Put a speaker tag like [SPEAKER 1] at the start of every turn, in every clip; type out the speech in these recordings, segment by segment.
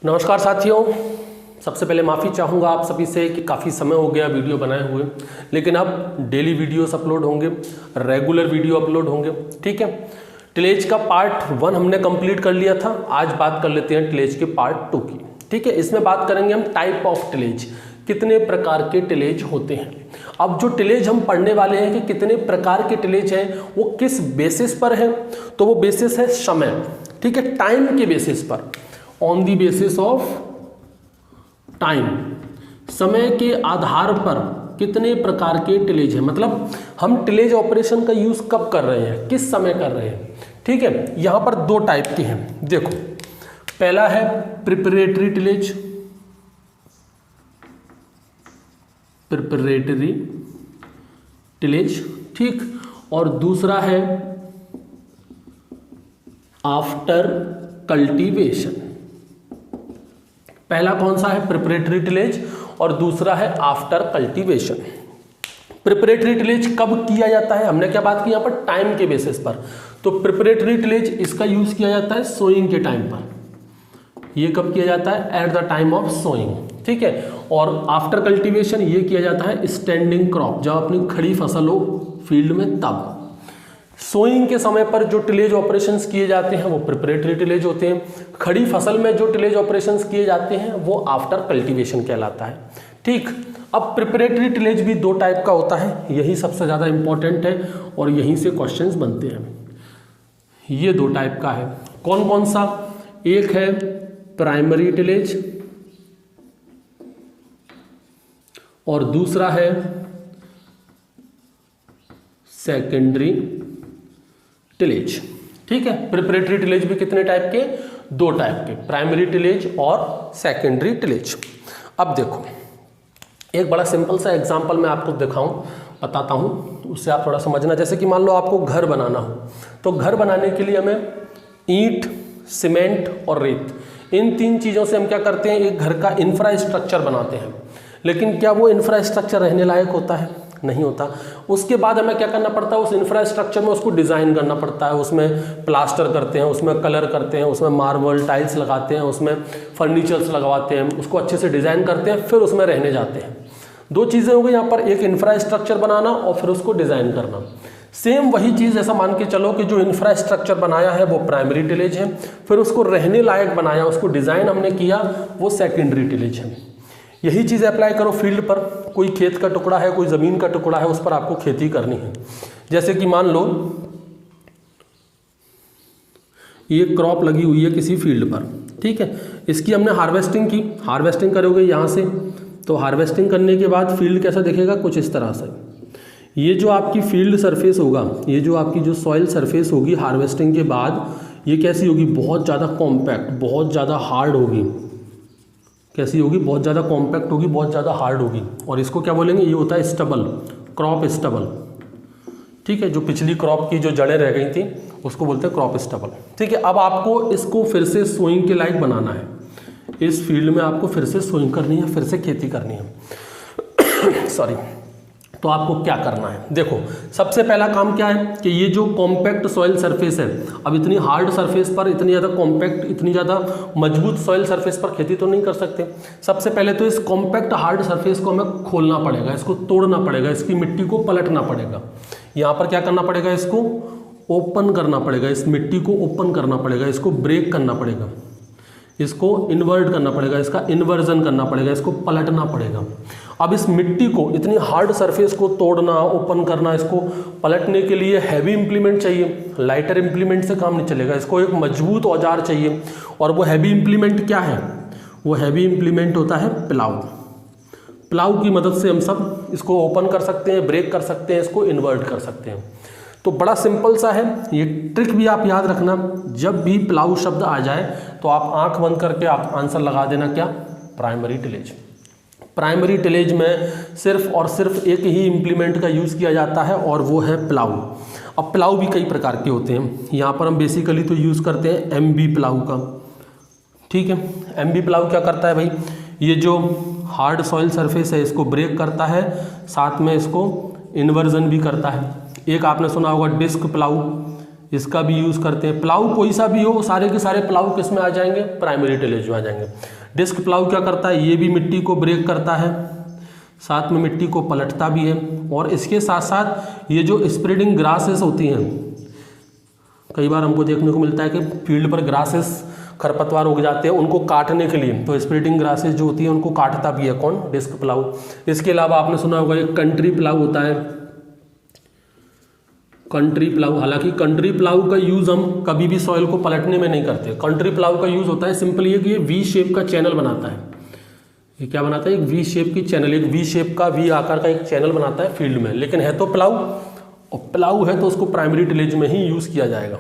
[SPEAKER 1] नमस्कार साथियों, सबसे पहले माफ़ी चाहूँगा आप सभी से कि काफ़ी समय हो गया वीडियो बनाए हुए, लेकिन अब डेली वीडियोस अपलोड होंगे, रेगुलर वीडियो अपलोड होंगे। ठीक है, टिलेज का पार्ट 1 हमने कंप्लीट कर लिया था। आज बात कर लेते हैं टिलेज के पार्ट 2 की। ठीक है, इसमें बात करेंगे हम टाइप ऑफ टिलेज, कितने प्रकार के टिलेज होते हैं। अब जो टिलेज हम पढ़ने वाले हैं कि कितने प्रकार के टिलेज हैं वो किस बेसिस पर है, तो वो बेसिस है समय। ठीक है, टाइम के बेसिस पर, on the basis of time, समय के आधार पर कितने प्रकार के टिलेज हैं। मतलब हम टिलेज ऑपरेशन का यूज कब कर रहे हैं, किस समय कर रहे हैं। ठीक है, यहां पर 2 टाइप के हैं। देखो, पहला है प्रिपरेटरी टिलेज, प्रिपरेटरी टिलेज, ठीक, और दूसरा है आफ्टर कल्टीवेशन। पहला कौन सा है, प्रिपरेटरी टिलेज, और दूसरा है आफ्टर कल्टीवेशन। प्रिपरेटरी टिलेज कब किया जाता है, हमने क्या बात की यहाँ पर, टाइम के बेसिस पर। तो प्रिपरेटरी टिलेज इसका यूज किया जाता है सोइंग के टाइम पर। ये कब किया जाता है, at the time of sowing. ठीक है, और आफ्टर कल्टीवेशन ये किया जाता है स्टैंडिंग क्रॉप, जब अपनी खड़ी फसल हो फील्ड में तब। सोइंग के समय पर जो टिलेज ऑपरेशंस किए जाते हैं वो प्रिपरेटरी टिलेज होते हैं। खड़ी फसल में जो टिलेज ऑपरेशंस किए जाते हैं वो आफ्टर कल्टीवेशन कहलाता है। ठीक, अब प्रिपरेटरी टिलेज भी 2 टाइप का होता है, यही सबसे ज़्यादा इंपॉर्टेंट है और यहीं से क्वेश्चंस बनते हैं। ये 2 टाइप का है, कौन कौन सा, एक है प्राइमरी टिलेज और दूसरा है सेकेंडरी टिलेज। ठीक है, प्रिपरेटरी टिलेज भी कितने टाइप के, 2 टाइप के, प्राइमरी टिलेज और सेकेंडरी टिलेज। अब देखो, एक बड़ा सिंपल सा एग्जांपल मैं आपको बताता हूँ, उससे आप थोड़ा समझना। जैसे कि मान लो आपको घर बनाना हो, तो घर बनाने के लिए हमें ईंट, सीमेंट और रेत, इन 3 चीज़ों से हम क्या करते हैं, एक घर का इंफ्रास्ट्रक्चर बनाते हैं। लेकिन क्या वो इंफ्रास्ट्रक्चर रहने लायक होता है, नहीं होता। उसके बाद हमें क्या करना पड़ता है, उस इंफ्रास्ट्रक्चर में उसको डिज़ाइन करना पड़ता है, उसमें प्लास्टर करते हैं, उसमें कलर करते हैं, उसमें मार्बल टाइल्स लगाते हैं, उसमें फर्नीचर्स लगवाते हैं, उसको अच्छे से डिज़ाइन करते हैं, फिर उसमें रहने जाते हैं। 2 चीज़ें हो गई यहाँ पर, एक इंफ्रास्ट्रक्चर बनाना और फिर उसको डिज़ाइन करना। सेम वही चीज़ ऐसा मान के चलो कि जो इंफ्रास्ट्रक्चर बनाया है वो प्राइमरी टिलेज है, फिर उसको रहने लायक बनाया, उसको डिज़ाइन हमने किया, वो सेकेंडरी टिलेज है। यही चीज़ अप्लाई करो फील्ड पर, कोई खेत का टुकड़ा है, कोई ज़मीन का टुकड़ा है, उस पर आपको खेती करनी है। जैसे कि मान लो ये क्रॉप लगी हुई है किसी फील्ड पर, ठीक है, इसकी हमने हार्वेस्टिंग की, हार्वेस्टिंग करोगे यहाँ से, तो हार्वेस्टिंग करने के बाद फील्ड कैसा दिखेगा, कुछ इस तरह से। ये जो आपकी फील्ड सरफेस होगा, ये जो आपकी जो सॉइल सरफेस होगी हार्वेस्टिंग के बाद, ये कैसी होगी, बहुत ज़्यादा कॉम्पैक्ट, बहुत ज़्यादा हार्ड होगी। कैसी होगी, बहुत ज़्यादा कॉम्पैक्ट होगी, बहुत ज़्यादा हार्ड होगी। और इसको क्या बोलेंगे, ये होता है स्टबल, क्रॉप स्टबल। ठीक है, जो पिछली क्रॉप की जो जड़ें रह गई थी उसको बोलते हैं क्रॉप स्टबल। ठीक है, अब आपको इसको फिर से सोइंग के लायक बनाना है, इस फील्ड में आपको फिर से सोइंग करनी है, फिर से खेती करनी है सॉरी। तो आपको क्या करना है, देखो, सबसे पहला काम क्या है कि ये जो कॉम्पैक्ट सॉइल सरफेस है, अब इतनी हार्ड सरफेस पर इतनी ज़्यादा कॉम्पैक्ट, इतनी ज़्यादा मजबूत सॉइल सरफेस पर खेती तो नहीं कर सकते। सबसे पहले तो इस कॉम्पैक्ट हार्ड सरफेस को हमें खोलना पड़ेगा, इसको तोड़ना पड़ेगा, इसकी मिट्टी को पलटना पड़ेगा। यहाँ पर क्या करना पड़ेगा, इसको ओपन करना पड़ेगा, इस मिट्टी को ओपन करना पड़ेगा, इसको ब्रेक करना पड़ेगा, इसको इन्वर्ट करना पड़ेगा, इसका इन्वर्जन करना पड़ेगा, इसको पलटना पड़ेगा। अब इस मिट्टी को, इतनी हार्ड सरफेस को तोड़ना, ओपन करना, इसको पलटने के लिए हैवी इम्प्लीमेंट चाहिए, लाइटर इम्प्लीमेंट से काम नहीं चलेगा, इसको एक मजबूत औजार चाहिए। और वो हैवी इम्प्लीमेंट क्या है, वो हैवी इम्प्लीमेंट होता है प्लाऊ। प्लाऊ की मदद से हम सब इसको ओपन कर सकते हैं, ब्रेक कर सकते हैं, इसको इन्वर्ट कर सकते हैं। तो बड़ा सिंपल सा है, ये ट्रिक भी आप याद रखना, जब भी प्लाऊ शब्द आ जाए तो आप आंख बंद करके आप आंसर लगा देना, क्या, प्राइमरी टिलेज। प्राइमरी टिलेज में सिर्फ और सिर्फ एक ही इम्प्लीमेंट का यूज़ किया जाता है और वो है प्लाऊ। अब प्लाऊ भी कई प्रकार के होते हैं, यहाँ पर हम बेसिकली तो यूज़ करते हैं एमबी प्लाऊ का। ठीक है, एमबी प्लाऊ क्या करता है भाई, ये जो हार्ड सॉइल सरफेस है इसको ब्रेक करता है, साथ में इसको इन्वर्जन भी करता है। एक आपने सुना होगा डिस्क प्लाऊ, इसका भी यूज़ करते हैं। प्लाऊ कोई सा भी हो, सारे के सारे प्लाऊ किस में आ जाएंगे, प्राइमरी टिलेज में आ जाएंगे। डिस्क प्लाऊ क्या करता है, ये भी मिट्टी को ब्रेक करता है, साथ में मिट्टी को पलटता भी है, और इसके साथ साथ ये जो स्प्रेडिंग ग्रासेस होती हैं, कई बार हमको देखने को मिलता है कि फील्ड पर ग्रासेस खरपतवार उग जाते हैं, उनको काटने के लिए तो स्प्रेडिंग ग्रासेस जो होती है उनको काटता भी है कौन, डिस्क प्लाऊ। इसके अलावा आपने सुना होगा एक कंट्री प्लाऊ होता है, कंट्री प्लाऊ। हालांकि कंट्री प्लाऊ का यूज़ हम कभी भी सॉइल को पलटने में नहीं करते। कंट्री प्लाऊ का यूज़ होता है सिंपली ये कि ये वी शेप का चैनल बनाता है। ये क्या बनाता है, एक वी शेप की चैनल, एक वी शेप का, वी आकार का एक चैनल बनाता है फील्ड में। लेकिन है तो प्लाऊ, और प्लाऊ है तो उसको प्राइमरी टिलेज में ही यूज़ किया जाएगा।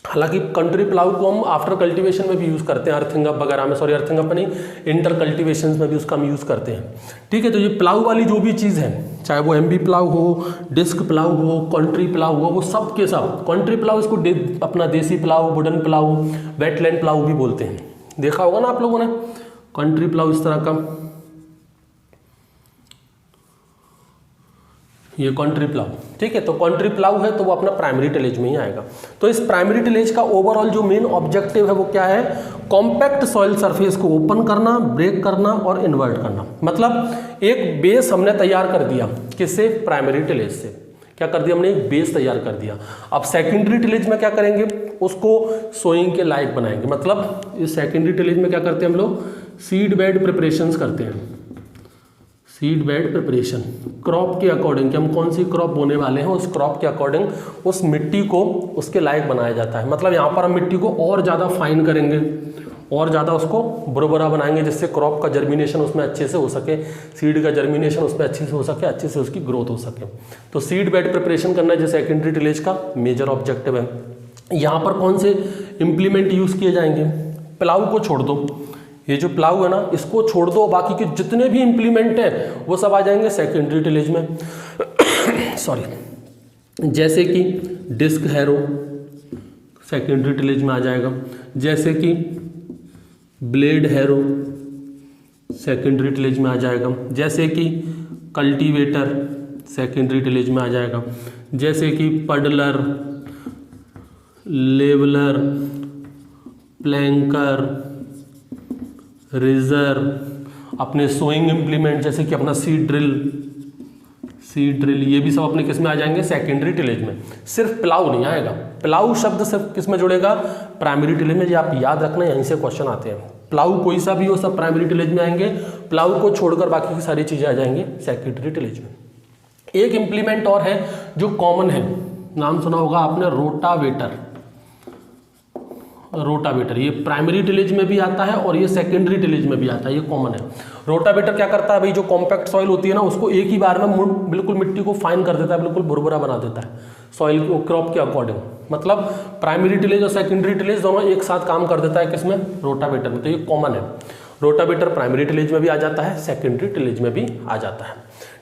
[SPEAKER 1] हालांकि कंट्री प्लाऊ को हम आफ्टर कल्टीवेशन में भी यूज़ करते हैं, अर्थिंग अप वगैरह में, सॉरी अर्थिंग अप नहीं, इंटर कल्टीवेशन में भी उसका हम यूज़ करते हैं। ठीक है, तो ये प्लाऊ वाली जो भी चीज़ है, चाहे वो एमबी प्लाऊ हो, डिस्क प्लाऊ हो, कंट्री प्लाऊ हो, वो सब के सब, कंट्री प्लाऊ इसको अपना देसी plough, wooden plough, wetland plough भी बोलते हैं। देखा होगा ना आप लोगों ने कंट्री प्लाऊ इस तरह का, ये कंट्री प्लाऊ। ठीक है, तो कंट्री प्लाऊ है तो वो अपना प्राइमरी टिलेज में ही आएगा। तो इस प्राइमरी टिलेज का ओवरऑल जो मेन ऑब्जेक्टिव है वो क्या है, कॉम्पैक्ट सॉइल सरफेस को ओपन करना, ब्रेक करना और इन्वर्ट करना। मतलब एक बेस हमने तैयार कर दिया, किससे, प्राइमरी टिलेज से। क्या कर दिया हमने, एक बेस तैयार कर दिया। अब सेकेंडरी टिलेज में क्या करेंगे, उसको सोइंग के लायक बनाएंगे। मतलब इस सेकेंडरी टिलेज में क्या करते हैं हम लोग, सीड बेड प्रिपरेशंस करते हैं। सीड बेड प्रिपरेशन क्रॉप के अकॉर्डिंग, कि हम कौन सी क्रॉप बोने वाले हैं, उस क्रॉप के अकॉर्डिंग उस मिट्टी को उसके लायक बनाया जाता है। मतलब यहाँ पर हम मिट्टी को और ज़्यादा फाइन करेंगे, और ज़्यादा उसको बुरबुरा बनाएंगे, जिससे क्रॉप का जर्मिनेशन उसमें अच्छे से हो सके, सीड का जर्मिनेशन उसमें अच्छे से हो सके, अच्छे से उसकी ग्रोथ हो सके। तो सीड बेड प्रिपरेशन करना जो सेकेंडरी टिलेज का मेजर ऑब्जेक्टिव है। यहाँ पर कौन से इम्प्लीमेंट यूज़ किए जाएंगे, प्लाऊ को छोड़ दो, ये जो प्लाऊ है ना इसको छोड़ दो, बाकी के जितने भी इम्प्लीमेंट हैं वो सब आ जाएंगे सेकेंडरी टिलेज में। सॉरी, जैसे कि डिस्क हैरो सेकेंडरी टिलेज में आ जाएगा, जैसे कि ब्लेड हैरो सेकेंडरी टिलेज में आ जाएगा, जैसे कि कल्टीवेटर सेकेंडरी टिलेज में आ जाएगा, जैसे कि पडलर, लेवलर, प्लैंकर, रेजर, अपने सोइंग इम्प्लीमेंट जैसे कि अपना सीड ड्रिल, ये भी सब अपने किस में आ जाएंगे, सेकेंडरी टिलेज में। सिर्फ प्लाऊ नहीं आएगा, प्लाऊ शब्द सिर्फ किस में जुड़ेगा, प्राइमरी टिलेज में। ये आप याद रखना, यहीं से क्वेश्चन आते हैं। प्लाऊ कोई सा भी हो, सब प्राइमरी टिलेज में आएंगे, प्लाऊ को छोड़कर बाकी की सारी चीज़ें आ जाएंगी सेकेंडरी टिलेज में। एक इम्प्लीमेंट और है जो कॉमन है, नाम सुना होगा आपने, रोटावेटर। रोटावेटर ये प्राइमरी टिलेज में भी आता है और ये सेकेंडरी टिलेज में भी आता है, ये कॉमन है। रोटावेटर क्या करता है भाई, जो कॉम्पैक्ट सॉइल होती है ना उसको एक ही बार में बिल्कुल मिट्टी को फाइन कर देता है, बिल्कुल भुरभुरा बना देता है सॉइल को, क्रॉप के अकॉर्डिंग। मतलब प्राइमरी टिलेज और सेकेंडरी टिलेज दोनों एक साथ काम कर देता है किसमें, रोटावेटर में। तो ये कॉमन है, रोटावेटर प्राइमरी टिलेज में भी आ जाता है, सेकेंडरी टिलेज में भी आ जाता है।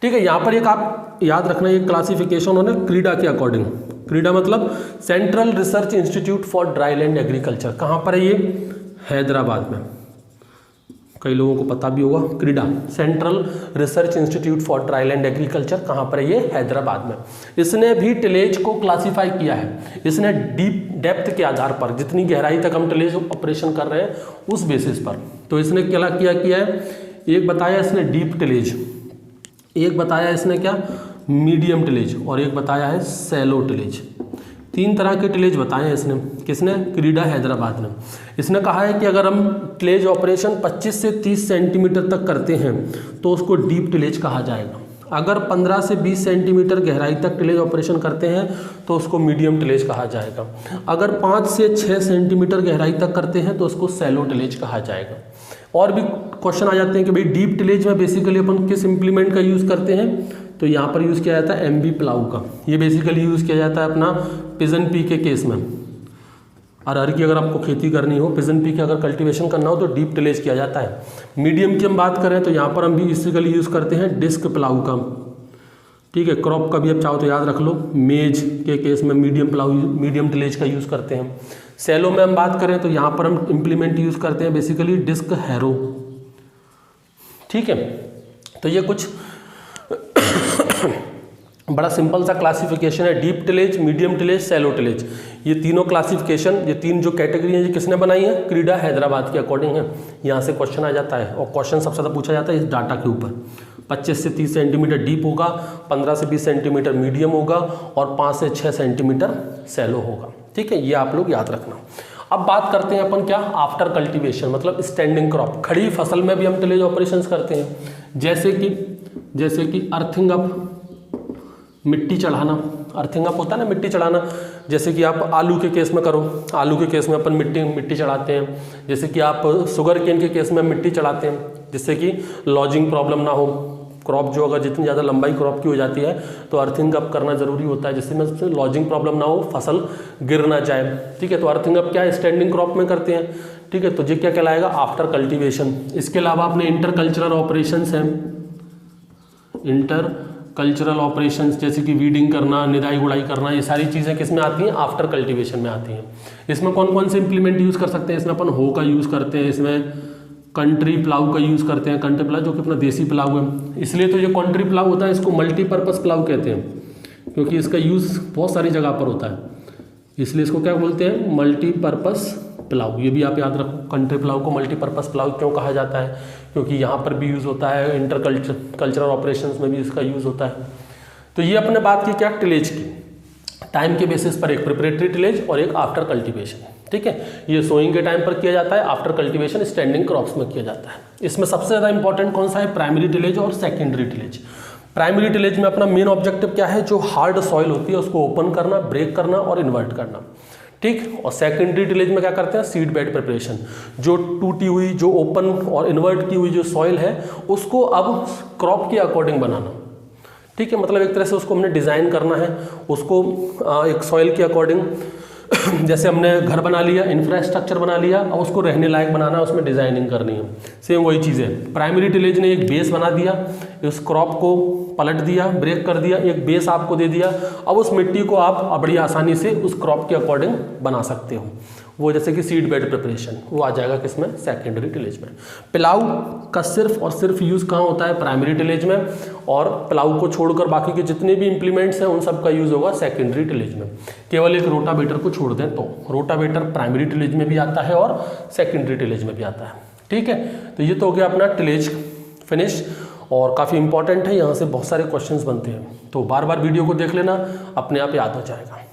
[SPEAKER 1] ठीक है, यहाँ पर एक आप याद रखना, ये क्लासिफिकेशन होने क्रीडा के अकॉर्डिंग। क्रीडा मतलब central research institute for dryland agriculture. कहाँ पर है ये, हैदराबाद में। कई लोगों को पता भी होगा, क्रीडा central research institute for dryland agriculture कहाँ पर है, ये हैदराबाद में। इसने भी टिलेज को क्लासीफाई किया है, इसने डीप डेप्थ के आधार पर, जितनी गहराई तक हम टिलेज ऑपरेशन कर रहे हैं उस बेसिस पर। तो इसने क्या किया है, एक बताया इसने डीप टिलेज, एक बताया इसने क्या, मीडियम टिलेज, और एक बताया है सैलो टिलेज। 3 तरह के टिलेज बताए हैं इसने, किसने, क्रीडा हैदराबाद ने। इसने कहा है कि अगर हम टिलेज ऑपरेशन 25 से 30 सेंटीमीटर तक करते हैं तो उसको डीप टिलेज कहा जाएगा। अगर 15 से 20 सेंटीमीटर गहराई तक टिलेज ऑपरेशन करते हैं तो उसको मीडियम टिलेज कहा जाएगा। अगर 5 से 6 सेंटीमीटर गहराई तक करते हैं तो उसको सैलो टिलेज कहा जाएगा। और भी क्वेश्चन आ जाते हैं कि भाई डीप टिलेज में बेसिकली अपन किस इम्प्लीमेंट का यूज़ करते हैं, तो यहाँ पर यूज़ किया जाता है एमबी प्लाऊ का। ये बेसिकली यूज़ किया जाता है अपना पिजन पी के केस में। अरहर की अगर आपको खेती करनी हो, पिजन पी के अगर कल्टीवेशन करना हो तो डीप टिलेज किया जाता है। मीडियम की हम बात करें तो यहाँ पर हम भी बेसिकली यूज़ करते हैं डिस्क प्लाऊ का। ठीक है, क्रॉप का भी आप चाहो तो याद रख लो, मेज के केस में मीडियम टिलेज का यूज़ करते हैं। सेलो में हम बात करें तो यहाँ पर हम इम्प्लीमेंट यूज़ करते हैं बेसिकली डिस्क हैरो। ठीक है, तो ये कुछ बड़ा सिंपल सा क्लासिफिकेशन है, deep tillage, medium tillage, shallow tillage. ये तीनों क्लासिफिकेशन, ये तीन जो कैटेगरी है, ये किसने बनाई है? क्रीडा हैदराबाद के अकॉर्डिंग है। यहाँ से क्वेश्चन आ जाता है और क्वेश्चन सबसे ज़्यादा पूछा जाता है इस डाटा के ऊपर। 25 से 30 सेंटीमीटर डीप होगा, 15 से 20 सेंटीमीटर मीडियम होगा और 5 से 6 सेंटीमीटर सैलो होगा। ठीक है, ये आप लोग याद रखना। अब बात करते हैं अपन क्या, आफ्टर कल्टीवेशन, मतलब स्टैंडिंग क्रॉप। खड़ी फसल में भी हम टिलेज ऑपरेशंस करते हैं, जैसे कि अर्थिंग अप, मिट्टी चढ़ाना। अर्थिंग अप होता है ना, मिट्टी चढ़ाना। जैसे कि आप आलू के केस में करो, आलू के केस में अपन मिट्टी चढ़ाते हैं। जैसे कि आप शुगर केन के केस में मिट्टी चढ़ाते हैं, जिससे कि लॉजिंग प्रॉब्लम ना हो। क्रॉप जो अगर जितनी ज़्यादा लंबाई क्रॉप की हो जाती है तो अर्थिंग अप करना ज़रूरी होता है, जिससे में लॉजिंग प्रॉब्लम ना हो, फसल गिर ना जाए। ठीक है, तो अर्थिंग अप क्या है, स्टैंडिंग क्रॉप में करते हैं। ठीक है, तो ये क्या कहलाएगा, आफ्टर कल्टीवेशन। इसके अलावा अपने इंटर कल्चरल ऑपरेशंस हैं, इंटर कल्चरल ऑपरेशंस, जैसे कि वीडिंग करना, निदाई गुड़ाई करना, ये सारी चीज़ें किस में आती हैं, आफ्टर कल्टीवेशन में आती हैं। इसमें कौन कौन से इंप्लीमेंट यूज़ कर सकते हैं, इसमें अपन हो का यूज़ करते हैं, इसमें कंट्री प्लाऊ का यूज़ करते हैं। कंट्री प्लाऊ जो कि अपना देसी प्लाऊ है, इसलिए तो ये कंट्री प्लाऊ होता है, इसको मल्टीपर्पज़ प्लाऊ कहते हैं, क्योंकि इसका यूज़ बहुत सारी जगह पर होता है, इसलिए इसको क्या बोलते हैं, मल्टीपर्पज़ प्लाऊ। ये भी आप याद रखो, कंट्री प्लाऊ को मल्टीपर्पज़ प्लाऊ क्यों कहा जाता है, क्योंकि यहाँ पर भी यूज़ होता है, इंटर कल्चरल ऑपरेशंस में भी इसका यूज़ होता है। तो ये अपने बात की क्या, टिलेज की, टाइम के बेसिस पर एक प्रिपरेटरी टिलेज और एक आफ्टर कल्टीवेशन। ठीक है, ये सोइंग के टाइम पर किया जाता है, आफ्टर कल्टीवेशन स्टैंडिंग क्रॉप्स में किया जाता है। इसमें सबसे ज़्यादा इंपॉर्टेंट कौन सा है, प्राइमरी टिलेज और सेकेंडरी टिलेज। प्राइमरी टिलेज में अपना मेन ऑब्जेक्टिव क्या है, जो हार्ड सॉइल होती है उसको ओपन करना, ब्रेक करना और इन्वर्ट करना। ठीक, और सेकेंडरी टिलेज में क्या करते हैं, सीड बेड प्रिपरेशन, जो टूटी हुई, जो ओपन और इन्वर्ट की हुई जो सॉइल है उसको अब क्रॉप के अकॉर्डिंग बनाना। ठीक है, मतलब एक तरह से उसको हमने डिज़ाइन करना है, उसको एक सॉइल के अकॉर्डिंग, जैसे हमने घर बना लिया, इंफ्रास्ट्रक्चर बना लिया, अब उसको रहने लायक बनाना है, उसमें डिज़ाइनिंग करनी है। सेम वही चीज़ है, प्राइमरी टिलेज ने एक बेस बना दिया, उस क्रॉप को पलट दिया, ब्रेक कर दिया, एक बेस आपको दे दिया। अब उस मिट्टी को आप बड़ी आसानी से उस क्रॉप के अकॉर्डिंग बना सकते हो। वो जैसे कि सीड बेड प्रिपरेशन, वो आ जाएगा किसमें, सेकेंडरी टिलेज में। प्लाऊ का सिर्फ और सिर्फ यूज़ कहाँ होता है, प्राइमरी टिलेज में, और प्लाऊ को छोड़कर बाकी के जितने भी इंप्लीमेंट्स हैं उन सब का यूज़ होगा सेकेंडरी टिलेज में। केवल एक रोटावेटर को छोड़ दें तो रोटावेटर प्राइमरी टिलेज में भी आता है और सेकेंडरी टिलेज में भी आता है। ठीक है, तो ये तो हो गया अपना टिलेज फिनिश, और काफ़ी इंपॉर्टेंट है, यहाँ से बहुत सारे क्वेश्चंस बनते हैं, तो बार बार वीडियो को देख लेना, अपने आप याद हो जाएगा।